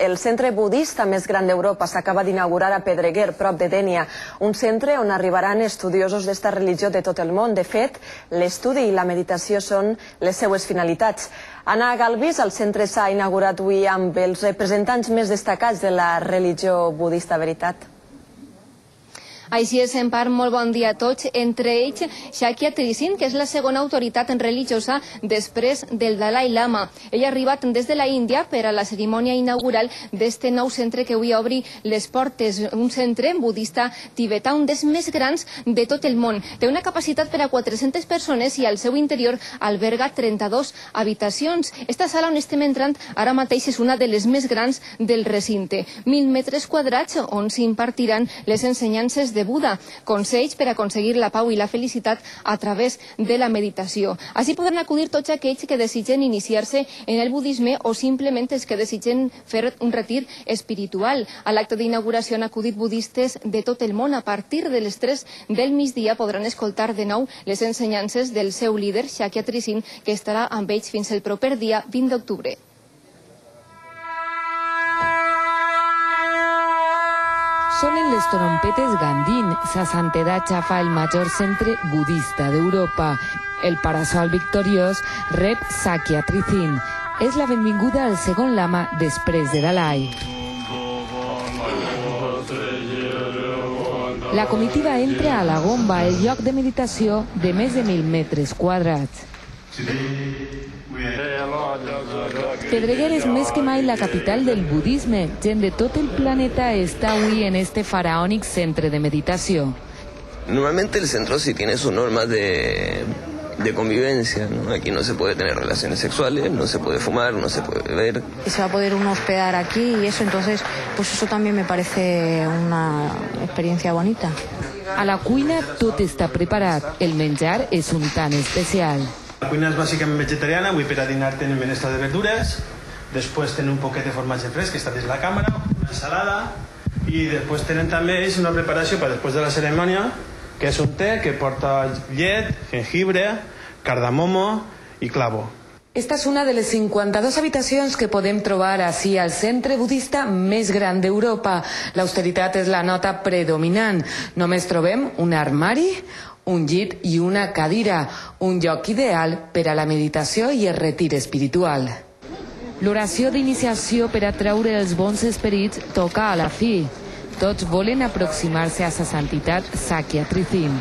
El centre budista més gran d'Europa s'acaba d'inaugurar a Pedreguer, prop de Dénia, un centre on arribaran estudiosos d'esta religió de tot el món. De fet, l'estudi i la meditació són les seues finalitats. Anna Galvis, el centre s'ha inaugurat avui amb els representants més destacats de la religió budista, veritat? Així és, en part, molt bon dia a tots. Entre ells, Shakya Trizin, que és la segona autoritat religiosa després del Dalai Lama. Ell ha arribat des de la Índia per a la cerimònia inaugural d'este nou centre que avui obri les portes. Un centre budista tibetà, un dels més grans de tot el món. Té una capacitat per a 400 persones i al seu interior alberga 32 habitacions. Esta sala on estem entrant ara mateix és una de les més grans del recinte. 1.000 metres quadrats on s'impartiran les ensenyances de Buda, consells per aconseguir la pau i la felicitat a través de la meditació. Així podran acudir tots aquells que desitgen iniciar-se en el budisme o simplement els que desitgen fer un retir espiritual. A l'acte d'inauguració han acudit budistes de tot el món. A partir de les 3 del migdia podran escoltar de nou les ensenyances del seu líder, Shakya Trizin, que estarà amb ells fins el proper dia 20 d'octubre. Sonen les trompetes Gandhin. Sa santedat ja fa el major centre budista d'Europa. El parasol victoriós rep Shakya Trizin. És la benvinguda al segon lama després de Dalai. La comitiva entra a la Gomba, el lloc de meditació de més de 1.000 metres quadrats. Pedreguer és més que mai la capital del budisme. Gent de tot el planeta está avui en este faraónic centre de meditació. Normalmente el centro sí tiene sus normas de convivencia, ¿no? Aquí no se puede tener relaciones sexuales, no se puede fumar, no se puede beber. Y se va a poder uno hospedar aquí y eso, entonces, pues eso también me parece una experiencia bonita. A la cuina tot està preparat. El menjar és un tant especial. La cuina és bàsicament vegetariana, avui per a dinar tenim menestra de verdures, després tenen un poquet de formatge fresc que està des de la càmera, una ensalada, i després tenen també una preparació per després de la cerimònia, que és un té que porta llet, jengibre, cardamomo i clavo. Esta és una de les 52 habitacions que podem trobar ací al centre budista més gran d'Europa. L'austeritat és la nota predominant. Només trobem un armari, un llit i una cadira, un lloc ideal per a la meditació i el retir espiritual. L'oració d'iniciació per atraure els bons esperits toca a la fi. Tots volen aproximar-se a sa santitat Shakya Trizin.